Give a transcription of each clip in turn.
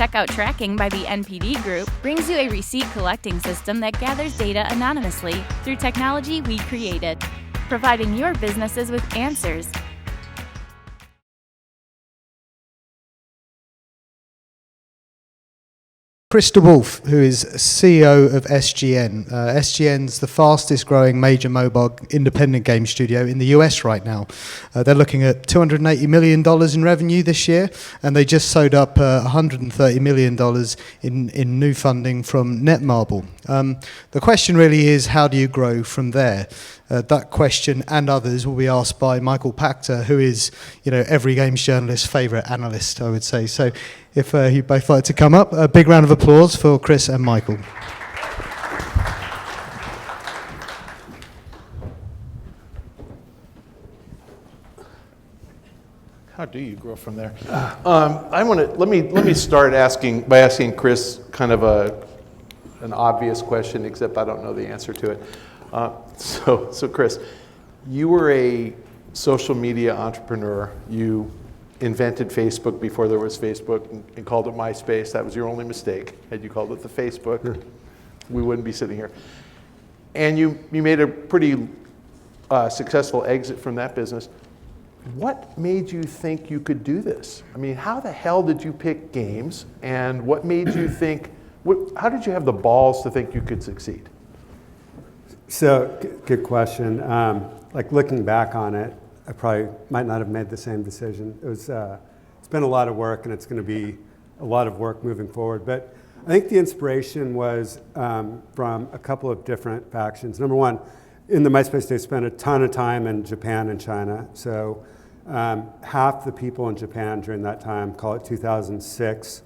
Checkout tracking by the NPD Group brings you a receipt collecting system that gathers data anonymously through technology we created, providing your businesses with answers. Chris Dewolfe, who is CEO of SGN. SGN's the fastest growing major mobile independent game studio in the US right now. They're looking at $280 million in revenue this year, and they just sewed up $130 million in new funding from Netmarble. The question really is, how do you grow from there? That question and others will be asked by Michael Pachter, who is, every games journalist's favourite analyst, I would say. So if you'd both like to come up, a big round of applause for Chris and Michael. How do you grow from there? Let me start by asking Chris kind of an obvious question, except I don't know the answer to it. So Chris, you were a social media entrepreneur. You invented Facebook before there was Facebook and called it MySpace. That was your only mistake. Had you called it the Facebook, we wouldn't be sitting here. And you made a pretty successful exit from that business. What made you think you could do this? I mean, how the hell did you pick games, and what made you think, how did you have the balls to think you could succeed? So, good question. Like looking back on it, I probably might not have made the same decision. It's been a lot of work, and it's going to be a lot of work moving forward. But I think the inspiration was from a couple of different factions. Number one, in the MySpace days, spent a ton of time in Japan and China. So half the people in Japan during that time, call it 2006,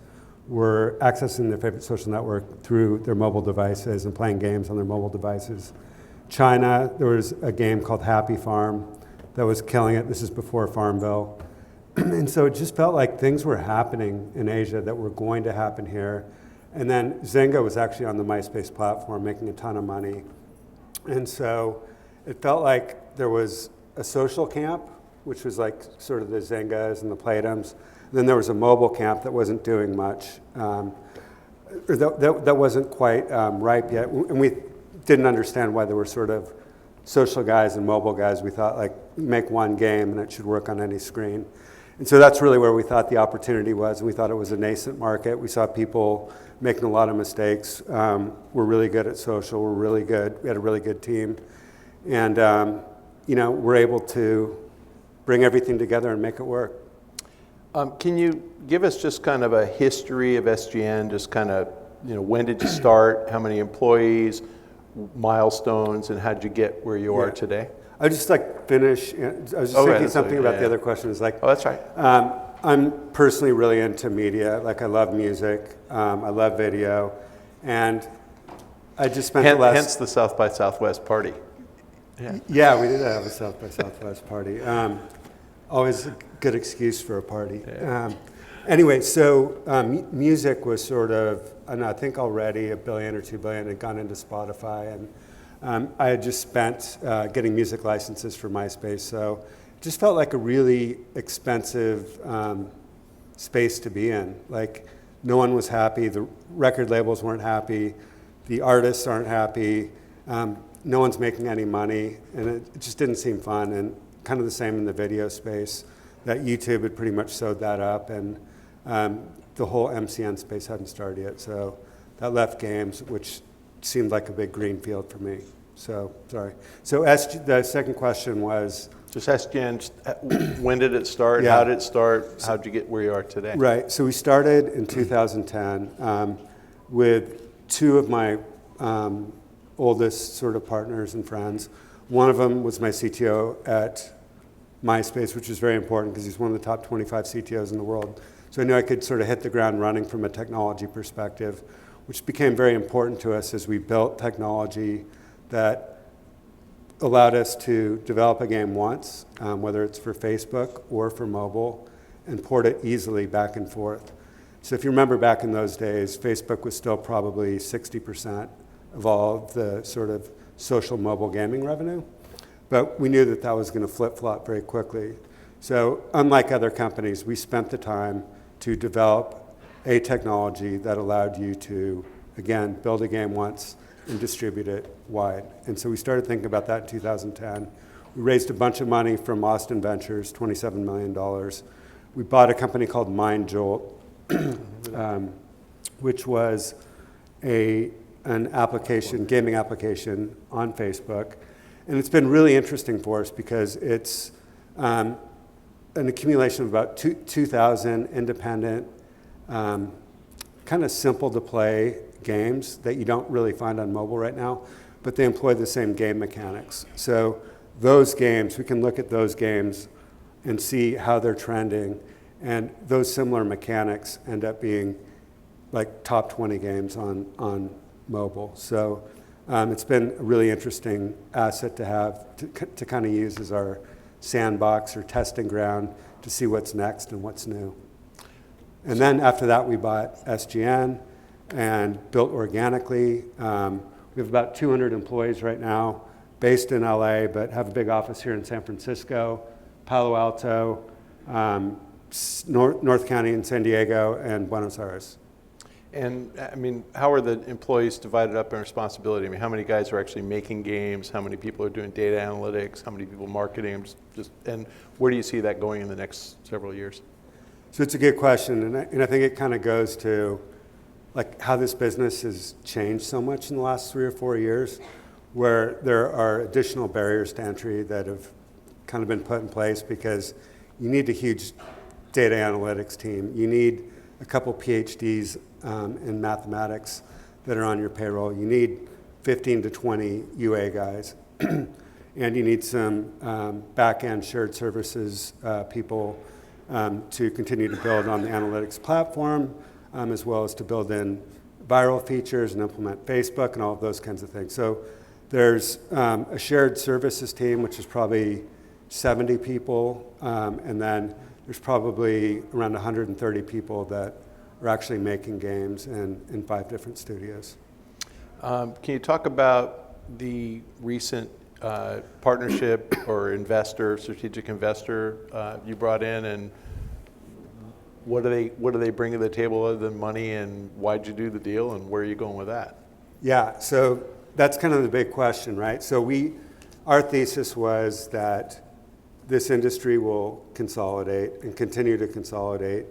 were accessing their favorite social network through their mobile devices and playing games on their mobile devices. China, there was a game called Happy Farm that was killing it. This is before Farmville. And so it just felt like things were happening in Asia that were going to happen here. And then Zynga was actually on the MySpace platform making a ton of money. And so it felt like there was a social camp, which was like sort of the Zyngas and the Platums. And then there was a mobile camp that wasn't doing much, or that wasn't quite ripe yet. And we didn't understand why there were sort of social guys and mobile guys. We thought, like, make one game and it should work on any screen. And so that's really where we thought the opportunity was. And we thought it was a nascent market. We saw people making a lot of mistakes. We're really good at social. We're really good. We had a really good team. And, we're able to bring everything together and make it work. Can you give us just kind of a history of SGN, just kind of, when did you start, how many employees, milestones, and how did you get where you are today? I just finish. I was just thinking something about the other question. Is like, oh, that's right. I'm personally really into media. Like, I love music. I love video, and I just spent hence the South by Southwest party. Yeah, we did have a South by Southwest party. Always a good excuse for a party. Yeah. Anyway, so music was sort of, I think already $1 billion or $2 billion had gone into Spotify, and I had just spent getting music licenses for MySpace, so it just felt like a really expensive space to be in. Like, no one was happy, the record labels weren't happy, the artists aren't happy, no one's making any money, and it just didn't seem fun, and kind of the same in the video space, that YouTube had pretty much sewed that up, and the whole MCN space hadn't started yet, so that left games, which seemed like a big green field for me. So, sorry. So the second question was? Just SGN, when did it start? Yeah. How did it start? How did you get where you are today? Right, so we started in 2010 with two of my oldest sort of partners and friends. One of them was my CTO at MySpace, which is very important because he's one of the top 25 CTOs in the world. So I knew I could sort of hit the ground running from a technology perspective, which became very important to us as we built technology that allowed us to develop a game once, whether it's for Facebook or for mobile, and port it easily back and forth. So if you remember back in those days, Facebook was still probably 60% of all of the sort of social mobile gaming revenue. But we knew that that was going to flip-flop very quickly. So unlike other companies, we spent the time to develop a technology that allowed you to, again, build a game once and distribute it wide. And so we started thinking about that in 2010. We raised a bunch of money from Austin Ventures, $27 million. We bought a company called MindJolt, which was an application, gaming application on Facebook. And it's been really interesting for us because it's an accumulation of about 2,000 independent, kind of simple to play games that you don't really find on mobile right now, but they employ the same game mechanics. So those games, we can look at those games and see how they're trending, and those similar mechanics end up being like top 20 games on mobile. So it's been a really interesting asset to have, to kind of use as our sandbox or testing ground to see what's next and what's new. And then after that, we bought SGN and built organically. We have about 200 employees right now, based in LA, but have a big office here in San Francisco, Palo Alto, North County in San Diego, and Buenos Aires. And I mean, how are the employees divided up in responsibility? I mean, how many guys are actually making games? How many people are doing data analytics? How many people marketing? And where do you see that going in the next several years? So it's a good question, and I think it kind of goes to like how this business has changed so much in the last 3 or 4 years, where there are additional barriers to entry that have kind of been put in place because you need a huge data analytics team. You need a couple PhDs in mathematics that are on your payroll. You need 15 to 20 UA guys. And you need some back-end shared services people to continue to build on the analytics platform, as well as to build in viral features and implement Facebook and all of those kinds of things. So there's a shared services team, which is probably 70 people, and then there's probably around 130 people that are actually making games in 5 different studios. Can you talk about the recent partnership or strategic investor you brought in, and what do they bring to the table other than money, and why'd you do the deal, and where are you going with that? Yeah, so that's kind of the big question, right? So our thesis was that this industry will consolidate and continue to consolidate.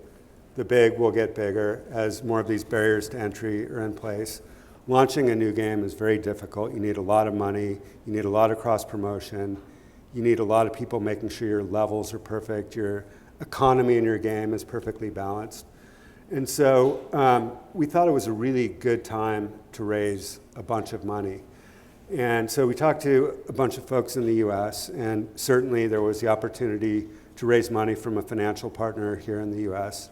The big will get bigger as more of these barriers to entry are in place. Launching a new game is very difficult. You need a lot of money. You need a lot of cross-promotion. You need a lot of people making sure your levels are perfect, your economy in your game is perfectly balanced. And so we thought it was a really good time to raise a bunch of money. And so we talked to a bunch of folks in the US, and certainly there was the opportunity to raise money from a financial partner here in the US.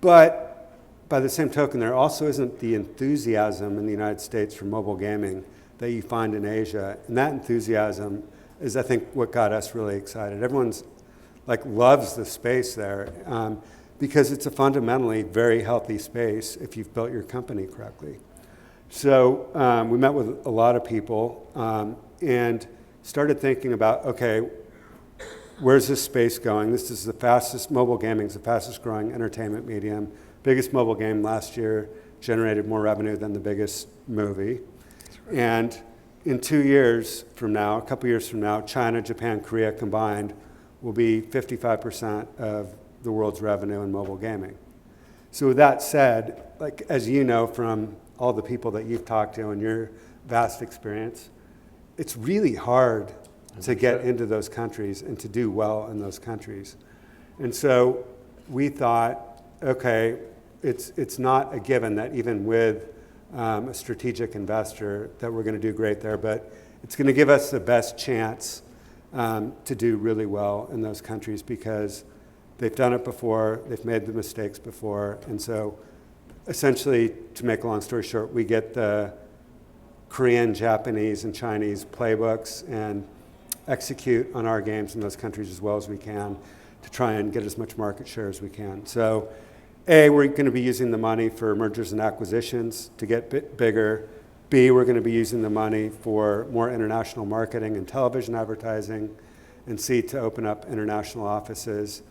But by the same token, there also isn't the enthusiasm in the United States for mobile gaming that you find in Asia. And that enthusiasm is, I think, what got us really excited. Everyone's loves the space there because it's a fundamentally very healthy space if you've built your company correctly. So we met with a lot of people and started thinking about, okay, where's this space going? This is mobile gaming is the fastest growing entertainment medium. Biggest mobile game last year generated more revenue than the biggest movie. Right. And in 2 years from now, a couple years from now, China, Japan, Korea combined will be 55% of the world's revenue in mobile gaming. So with that said, as you know from all the people that you've talked to and your vast experience, it's really hard to get into those countries and to do well in those countries. And so we thought, okay, it's not a given that even with a strategic investor that we're going to do great there, but it's going to give us the best chance to do really well in those countries because they've done it before, they've made the mistakes before, and so essentially, to make a long story short, we get the Korean, Japanese, and Chinese playbooks and execute on our games in those countries as well as we can to try and get as much market share as we can. So, A, we're going to be using the money for mergers and acquisitions to get bigger. B, we're going to be using the money for more international marketing and television advertising. And C, to open up international offices.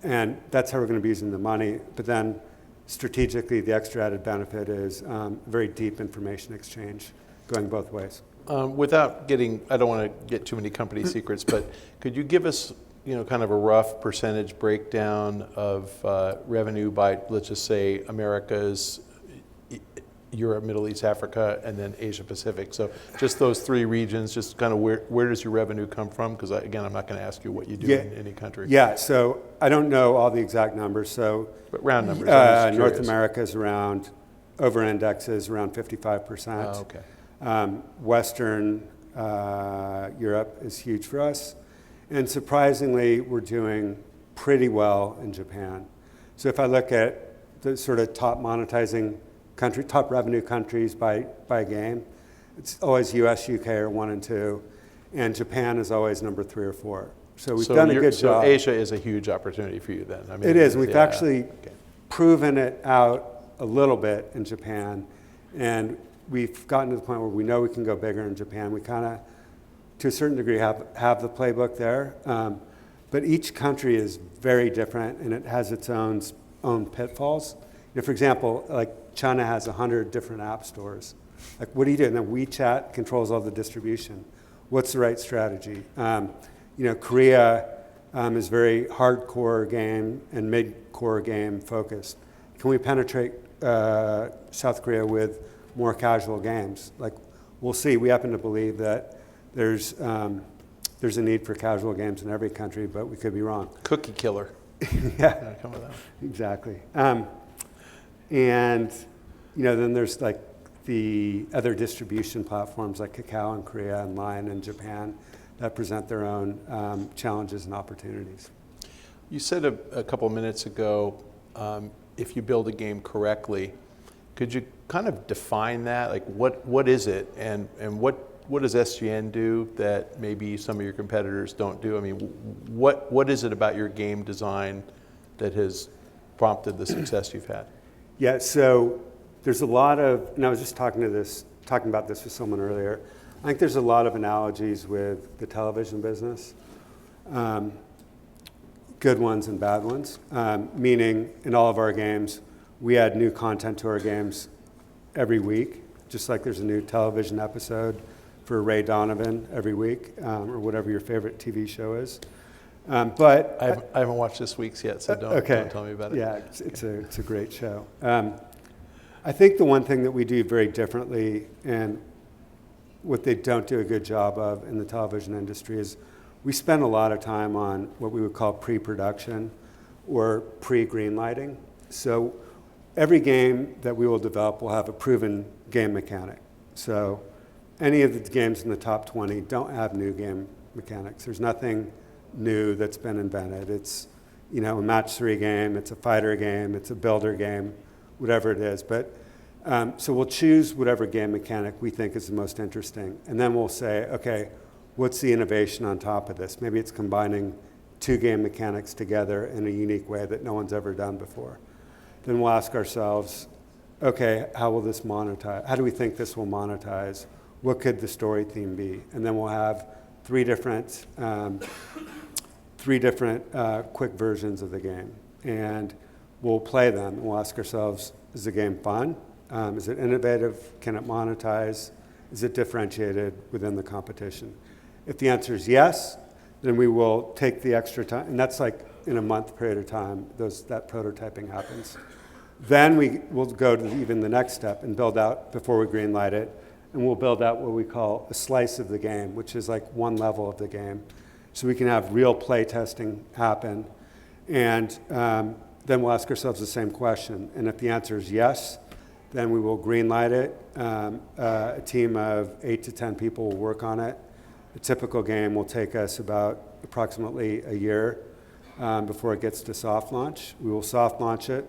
And that's how we're going to be using the money. But then strategically, the extra added benefit is very deep information exchange going both ways. Without getting, I don't want to get too many company secrets, but could you give us, kind of a rough percentage breakdown of revenue by, let's just say, Americas, Europe, Middle East, Africa, and then Asia Pacific? So just those three regions, just kind of where does your revenue come from? Because again, I'm not going to ask you what you do in any country. Yeah, so I don't know all the exact numbers. So, but round numbers. I'm just North curious. America is around, over indexes around 55%. Oh, okay. Western Europe is huge for us. And surprisingly, we're doing pretty well in Japan. So if I look at the sort of top monetizing country, top revenue countries by game, it's always US, UK are 1 and 2, and Japan is always number 3 or 4. So we've done a good job. So Asia is a huge opportunity for you then. I mean, it is. We've actually proven it out a little bit in Japan, and we've gotten to the point where we know we can go bigger in Japan. We kind of, to a certain degree, have the playbook there. But each country is very different, and it has its own pitfalls. For example, like China has 100 different app stores. Like, what do you do? And then WeChat controls all the distribution. What's the right strategy? Korea is very hardcore game and mid-core game focused. Can we penetrate South Korea with more casual games? Like, we'll see. We happen to believe that there's a need for casual games in every country, but we could be wrong. Cookie killer. Yeah, Come with that. exactly. And then there's like the other distribution platforms like Kakao in Korea and Line in Japan that present their own challenges and opportunities. You said a couple minutes ago, if you build a game correctly, could you kind of define that? Like, what is it, and what does SGN do that maybe some of your competitors don't do? I mean, what is it about your game design that has prompted the success you've had? Yeah, so there's a lot of, and I was just talking about this with someone earlier. I think there's a lot of analogies with the television business, good ones and bad ones, meaning in all of our games, we add new content to our games every week, just like there's a new television episode for Ray Donovan every week, or whatever your favorite TV show is. But I haven't watched this week's yet, so don't tell me about it. Yeah, it's a great show. I think the one thing that we do very differently, and what they don't do a good job of in the television industry, is we spend a lot of time on what we would call pre-production or pre-green lighting. So every game that we will develop will have a proven game mechanic. So any of the games in the top 20 don't have new game mechanics. There's nothing new that's been invented. It's a match 3 game, it's a fighter game, it's a builder game, whatever it is. But so we'll choose whatever game mechanic we think is the most interesting, and then we'll say, okay, what's the innovation on top of this? Maybe it's combining 2 game mechanics together in a unique way that no one's ever done before. Then we'll ask ourselves, okay, how will this monetize? How do we think this will monetize? What could the story theme be? And then we'll have 3 different quick versions of the game, and we'll play them. And we'll ask ourselves, is the game fun? Is it innovative? Can it monetize? Is it differentiated within the competition? If the answer is yes, then we will take the extra time, and that's like in a month period of time, that prototyping happens. Then we will go to even the next step and build out, before we green light it, and we'll build out what we call a slice of the game, which is like one level of the game. So we can have real play testing happen, and then we'll ask ourselves the same question. And if the answer is yes, then we will green light it. A team of 8 to 10 people will work on it. A typical game will take us about approximately a year before it gets to soft launch. We will soft launch it.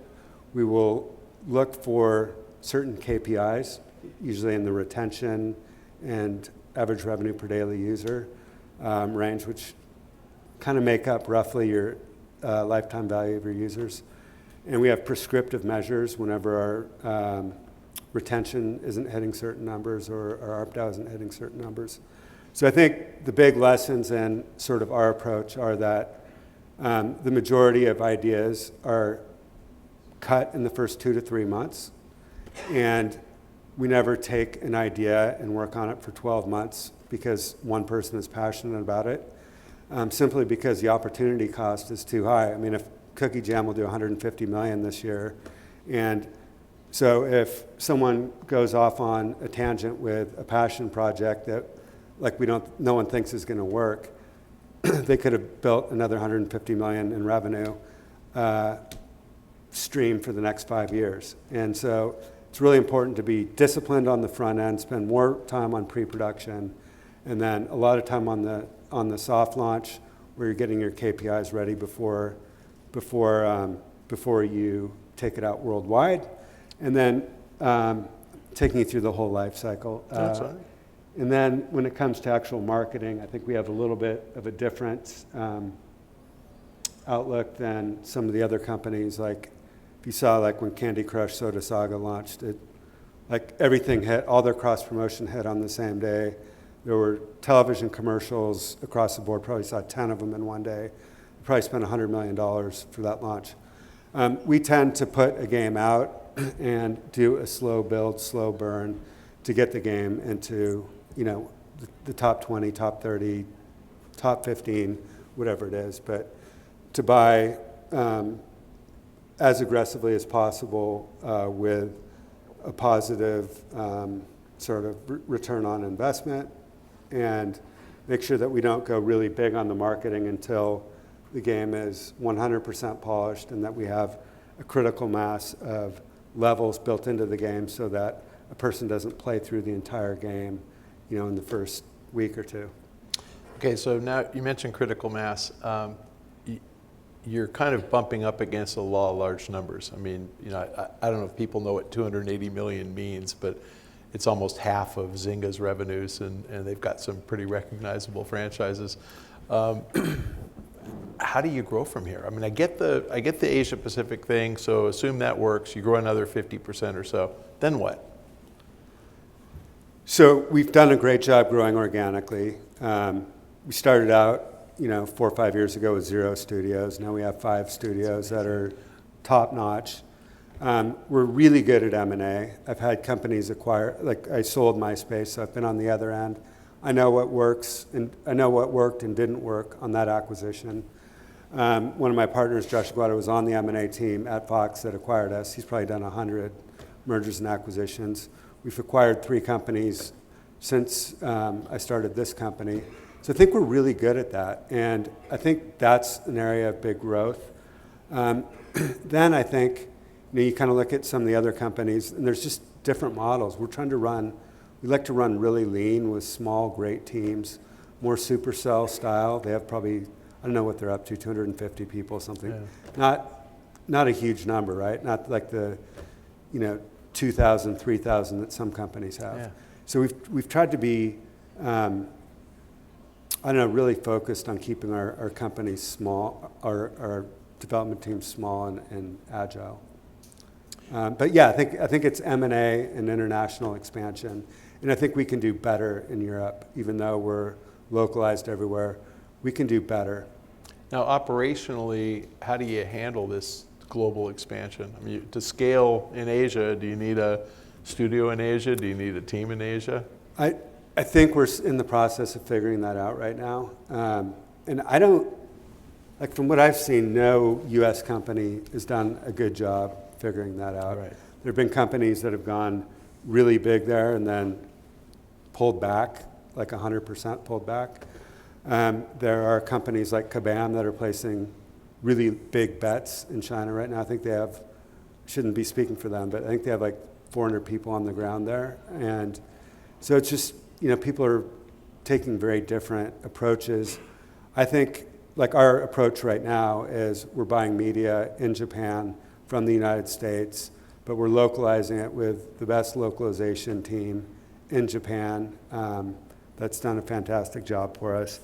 We will look for certain KPIs, usually in the retention and average revenue per daily user range, which kind of make up roughly your lifetime value of your users. And we have prescriptive measures whenever our retention isn't hitting certain numbers or our ARPDAU isn't hitting certain numbers. So I think the big lessons in sort of our approach are that the majority of ideas are cut in the first 2 to 3 months. And we never take an idea and work on it for 12 months because one person is passionate about it, simply because the opportunity cost is too high. I mean, if Cookie Jam will do 150 million this year, and so if someone goes off on a tangent with a passion project that like no one thinks is going to work, they could have built another 150 million in revenue stream for the next 5 years. And so it's really important to be disciplined on the front end, spend more time on pre-production, and then a lot of time on the soft launch where you're getting your KPIs ready before you take it out worldwide, and then taking you through the whole life cycle. That's right. And then when it comes to actual marketing, I think we have a little bit of a different outlook than some of the other companies. Like if you saw like when Candy Crush Soda Saga launched, like everything hit, all their cross promotion hit on the same day. There were television commercials across the board, probably saw 10 of them in one day. We probably spent $100 million for that launch. We tend to put a game out and do a slow build, slow burn to get the game into, the top 20, top 30, top 15, whatever it is. But to buy as aggressively as possible with a positive sort of return on investment, and make sure that we don't go really big on the marketing until the game is 100% polished and that we have a critical mass of levels built into the game so that a person doesn't play through the entire game, in the first week or two. Okay, so now you mentioned critical mass. You're kind of bumping up against the law of large numbers. I mean, I don't know if people know what 280 million means, but it's almost half of Zynga's revenues, and they've got some pretty recognizable franchises. How do you grow from here? I mean, I get the Asia Pacific thing, so assume that works. You grow another 50% or so. Then what? So we've done a great job growing organically. We started out, 4 or 5 years ago with 0 studios. Now we have 5 studios that are top notch. We're really good at M&A. I've had companies acquire, like I sold MySpace, so I've been on the other end. I know what works, and I know what worked and didn't work on that acquisition. One of my partners, Josh Aguado, was on the M&A team at Fox that acquired us. He's probably done 100 mergers and acquisitions. We've acquired 3 companies since I started this company. So I think we're really good at that. And I think that's an area of big growth. Then I think, you kind of look at some of the other companies, and there's just different models. We like to run really lean with small, great teams, more Supercell style. They have probably, I don't know what they're up to, 250 people, something. Yeah. Not a huge number, right? Not like the, 2,000, 3,000 that some companies have. Yeah. So we've tried to be, really focused on keeping our companies small, our development teams small and agile. But yeah, I think it's M&A and international expansion, and I think we can do better in Europe, even though we're localized everywhere. We can do better. Now, operationally, how do you handle this global expansion? I mean, to scale in Asia, do you need a studio in Asia? Do you need a team in Asia? I think we're in the process of figuring that out right now. And I don't, like from what I've seen, no U.S. company has done a good job figuring that out. Right. There have been companies that have gone really big there and then pulled back, like 100% pulled back. There are companies like Kabam that are placing really big bets in China right now. I think they have, shouldn't be speaking for them, but I think they have like 400 people on the ground there. And so it's just, people are taking very different approaches. I think like our approach right now is we're buying media in Japan from the United States, but we're localizing it with the best localization team in Japan that's done a fantastic job for us.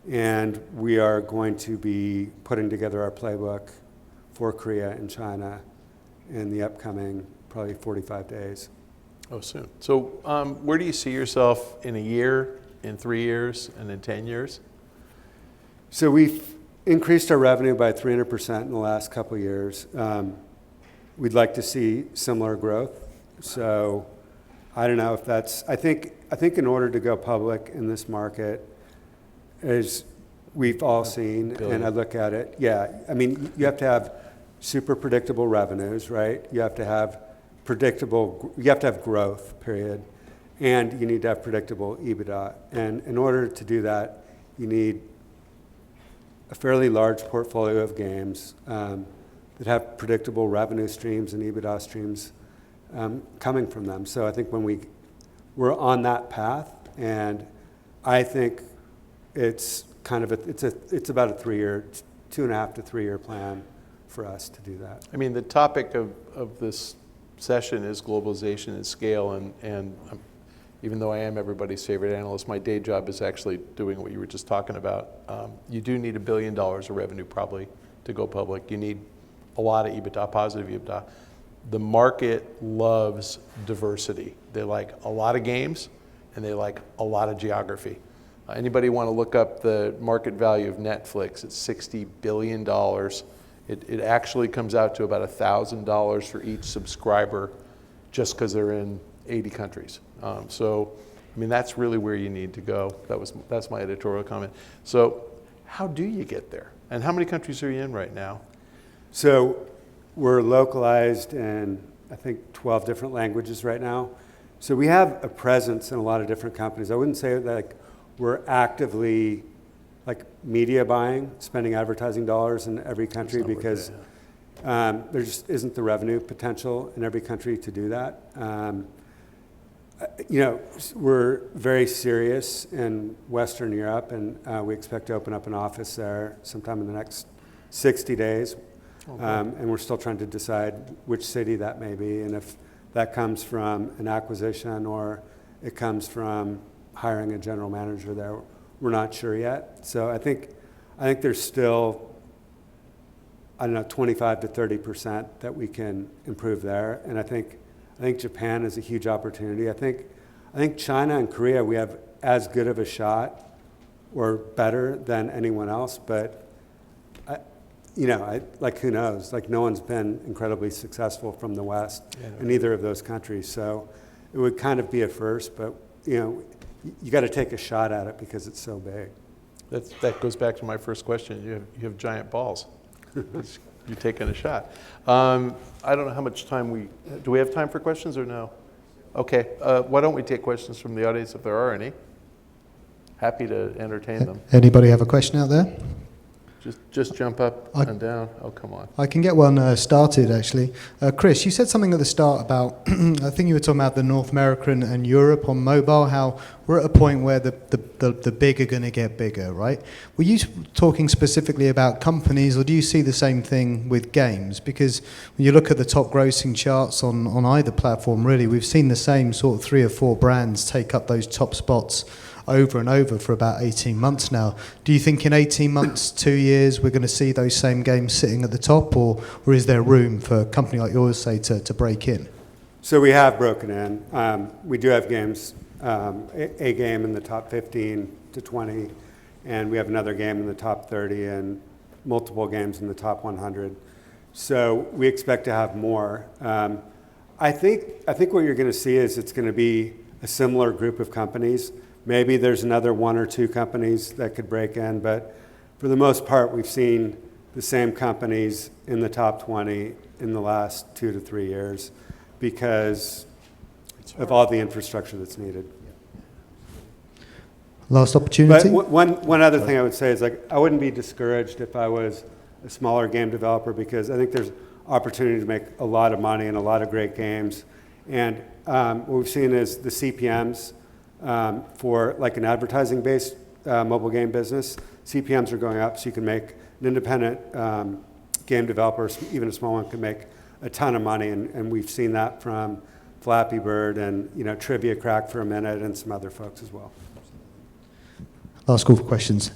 And we are going to be putting together our playbook for Korea and China in the upcoming probably 45 days. Oh, soon. So where do you see yourself in a year, in 3 years, and in 10 years? So we've increased our revenue by 300% in the last couple of years. we'd like to see similar growth. So I don't know if that's, I think in order to go public in this market, as we've all seen, and I look at it, I mean, you have to have super predictable revenues, right? You have to have growth, period. And you need to have predictable EBITDA. And in order to do that, you need a fairly large portfolio of games that have predictable revenue streams and EBITDA streams coming from them. So I think when we're on that path, and I think it's kind of it's about a 2.5 to 3 year plan for us to do that. I mean, the topic of this session is globalization and scale, and even though I am everybody's favorite analyst, my day job is actually doing what you were just talking about. You do need $1 billion of revenue probably to go public. You need a lot of EBITDA, positive EBITDA. The market loves diversity. They like a lot of games, and they like a lot of geography. Anybody want to look up the market value of Netflix? It's $60 billion. It actually comes out to about $1,000 for each subscriber just because they're in 80 countries. So, I mean, that's really where you need to go. That's my editorial comment. So, how do you get there? And how many countries are you in right now? So, we're localized in, I think, 12 different languages right now. So we have a presence in a lot of different companies. I wouldn't say that we're actively media buying, spending advertising dollars in every country because there just isn't the revenue potential in every country to do that. We're very serious in Western Europe, and we expect to open up an office there sometime in the next 60 days. Okay. And we're still trying to decide which city that may be, and if that comes from an acquisition or it comes from hiring a general manager there. We're not sure yet. So I think there's still, 25 to 30% that we can improve there. And I think Japan is a huge opportunity. I think China and Korea, we have as good of a shot or better than anyone else, but who knows? No one's been incredibly successful from the West in either of those countries. So it would kind of be a first, but you got to take a shot at it because it's so big. That goes back to my first question. You have giant balls. You're taking a shot. I don't know how much time do we have time for questions or no? Okay. Why don't we take questions from the audience if there are any? Happy to entertain them. Anybody have a question out there? Just jump up and down. Oh, come on. I can get one started, actually. Chris, you said something at the start about, I think you were talking about the North America and Europe on mobile, how we're at a point where the big are going to get bigger, right? Were you talking specifically about companies, or do you see the same thing with games? Because when you look at the top grossing charts on either platform, really, we've seen the same sort of 3 or 4 brands take up those top spots over and over for about 18 months now. Do you think in 18 months, 2 years, we're going to see those same games sitting at the top, or is there room for a company like yours, say, to break in? So we have broken in. We do have games, a game in the top 15 to 20, and we have another game in the top 30 and multiple games in the top 100. So we expect to have more. I think what you're going to see is it's going to be a similar group of companies. Maybe there's another 1 or 2 companies that could break in, but for the most part, we've seen the same companies in the top 20 in the last 2 to 3 years because of all the infrastructure that's needed. Last opportunity? But one other thing I would say is I wouldn't be discouraged if I was a smaller game developer because I think there's opportunity to make a lot of money and a lot of great games. And what we've seen is the CPMs for an advertising-based mobile game business, CPMs are going up, so you can make an independent game developer, even a small one, can make a ton of money, and we've seen that from Flappy Bird and Trivia Crack for a minute and some other folks as well. Last call for questions.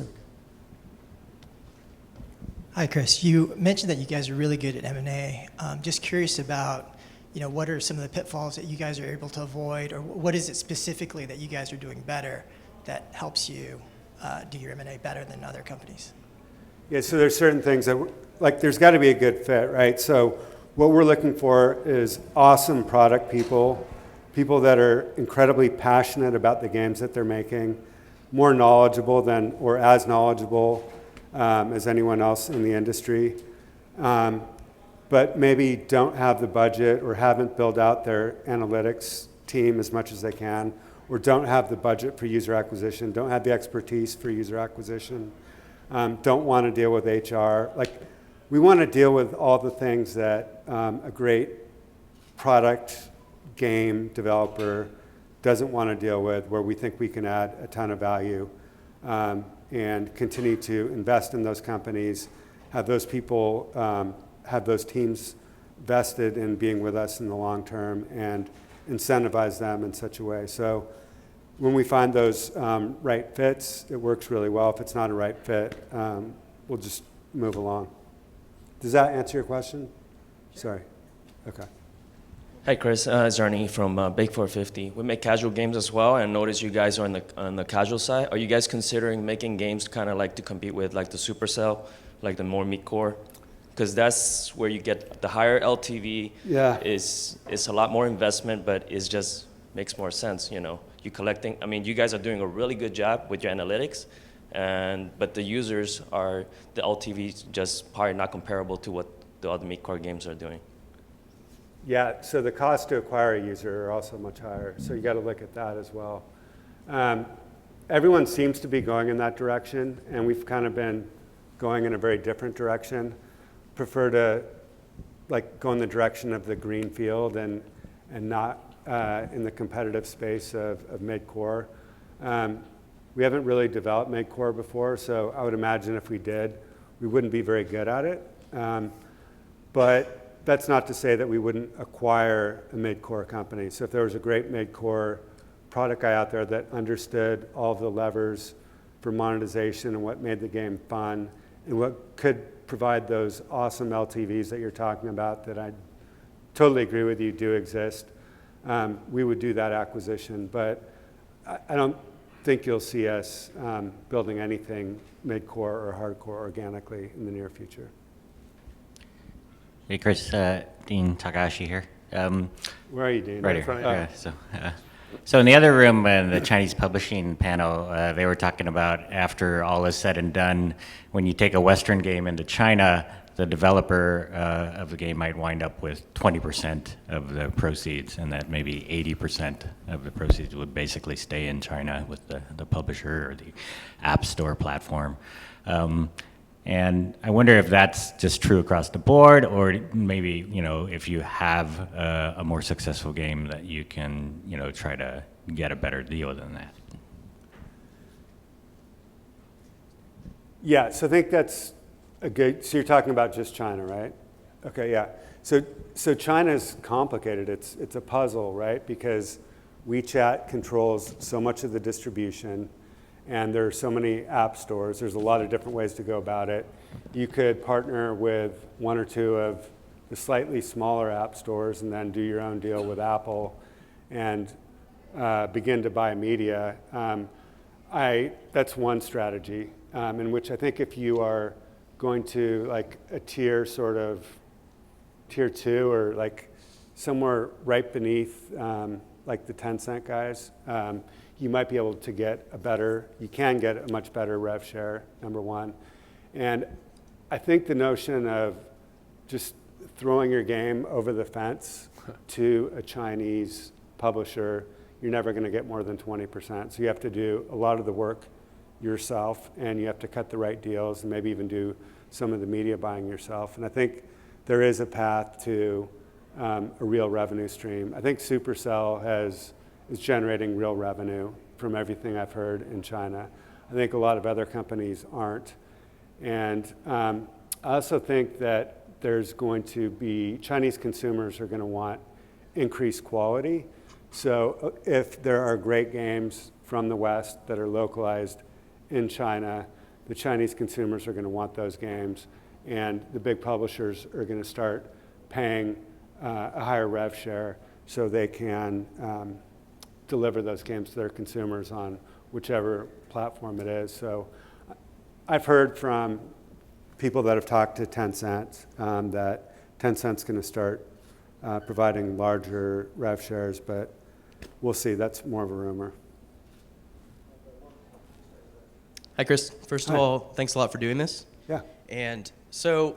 Hi, Chris. You mentioned that you guys are really good at M&A. Just curious about what are some of the pitfalls that you guys are able to avoid, or what is it specifically that you guys are doing better that helps you do your M&A better than other companies? Yeah, so there's certain things that, there's got to be a good fit, right? So what we're looking for is awesome product people, people that are incredibly passionate about the games that they're making, more knowledgeable than, or as knowledgeable as anyone else in the industry, but maybe don't have the budget or haven't built out their analytics team as much as they can, or don't have the budget for user acquisition, don't have the expertise for user acquisition, don't want to deal with HR. Like, we want to deal with all the things that a great product game developer doesn't want to deal with, where we think we can add a ton of value, and continue to invest in those companies, have those people, have those teams vested in being with us in the long term, and incentivize them in such a way. So when we find those right fits, it works really well. If it's not a right fit, we'll just move along. Does that answer your question? Sorry. Okay. Hi, Chris. It's Arnie from Bake 450. We make casual games as well, and notice you guys are on the casual side. Are you guys considering making games kind of like to compete with like the Supercell, like the more mid-core? Because that's where you get the higher LTV. Yeah. Is a lot more investment, but it just makes more sense. You know, you collecting. I mean, you guys are doing a really good job with your analytics, but the users are, the LTV just probably not comparable to what the other mid-core games are doing. Yeah, so the cost to acquire a user are also much higher, so you got to look at that as well. Everyone seems to be going in that direction, and we've kind of been going in a very different direction. Prefer to like go in the direction of the green field and not in the competitive space of mid-core. We haven't really developed mid-core before, so I would imagine if we did, we wouldn't be very good at it. But that's not to say that we wouldn't acquire a mid-core company. So if there was a great mid-core product guy out there that understood all of the levers for monetization and what made the game fun and what could provide those awesome LTVs that you're talking about, that I totally agree with you do exist, we would do that acquisition. But I don't think you'll see us building anything mid-core or hardcore organically in the near future. Hey, Chris, Dean Takahashi here. Where are you, Dean? Right here. So in the other room, in the Chinese publishing panel, they were talking about after all is said and done, when you take a Western game into China, the developer of the game might wind up with 20% of the proceeds, and that maybe 80% of the proceeds would basically stay in China with the publisher or the App Store platform. And I wonder if that's just true across the board, or maybe, you know, if you have a more successful game that you can, you know, try to get a better deal than that. Yeah, so I think that's a good, so you're talking about just China, right? Okay, yeah. So China's complicated. It's a puzzle, right? Because WeChat controls so much of the distribution, and there are so many app stores. There's a lot of different ways to go about it. You could partner with one or two of the slightly smaller app stores and then do your own deal with Apple and begin to buy media. That's one strategy, in which I think if you are going to like a tier 2 or like somewhere right beneath like the Tencent guys, you might be able to get you can get a much better rev share, number one. And I think the notion of just throwing your game over the fence to a Chinese publisher, you're never going to get more than 20%. So you have to do a lot of the work yourself, and you have to cut the right deals and maybe even do some of the media buying yourself. And I think there is a path to a real revenue stream. I think Supercell is generating real revenue from everything I've heard in China. I think a lot of other companies aren't. And I also think that there's going to be, Chinese consumers are going to want increased quality. So if there are great games from the West that are localized in China, the Chinese consumers are going to want those games, and the big publishers are going to start paying a higher rev share so they can deliver those games to their consumers on whichever platform it is. So I've heard from people that have talked to Tencent that Tencent's going to start providing larger rev shares, but we'll see. That's more of a rumor. Hi, Chris. First of Hi. all, thanks a lot for doing this. Yeah. And so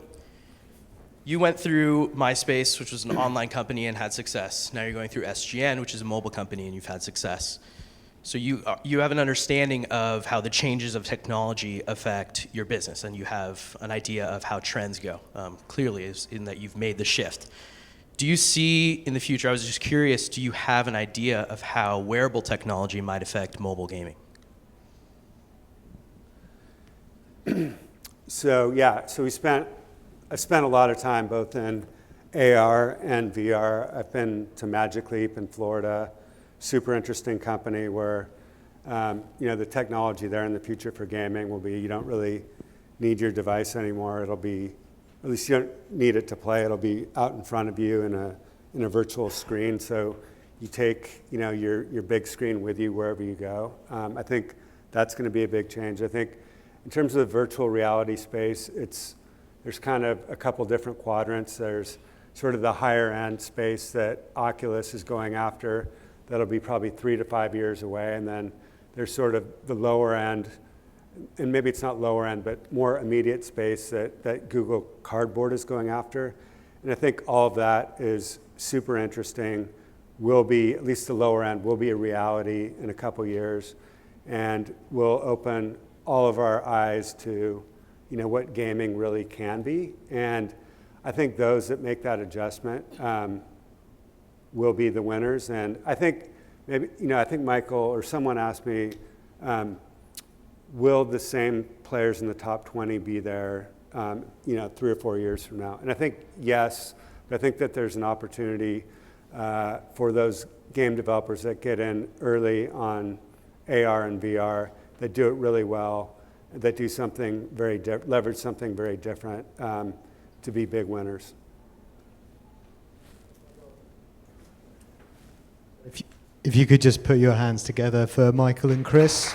you went through MySpace, which was an online company and had success. Now you're going through SGN, which is a mobile company, and you've had success. So you have an understanding of how the changes of technology affect your business, and you have an idea of how trends go. Clearly, is in that you've made the shift. Do you see in the future, I was just curious, do you have an idea of how wearable technology might affect mobile gaming? So yeah, so I spent a lot of time both in AR and VR. I've been to Magic Leap in Florida, super interesting company where the technology there in the future for gaming will be you don't really need your device anymore. It'll be, at least you don't need it to play. It'll be out in front of you in a virtual screen. So you take your big screen with you wherever you go. I think that's going to be a big change. I think in terms of the virtual reality space, there's kind of a couple different quadrants. There's sort of the higher end space that Oculus is going after. That'll be probably 3 to 5 years away. And then there's sort of the lower end, and maybe it's not lower end, but more immediate space that Google Cardboard is going after. And I think all of that is super interesting, will be, at least the lower end, will be a reality in a couple years, and will open all of our eyes to what gaming really can be. And I think those that make that adjustment will be the winners. And I think maybe, I think Michael or someone asked me, will the same players in the top 20 be there 3 or 4 years from now? And I think yes, but I think that there's an opportunity for those game developers that get in early on AR and VR, that do it really well, that do something leverage something very different to be big winners. If you could just put your hands together for Michael and Chris.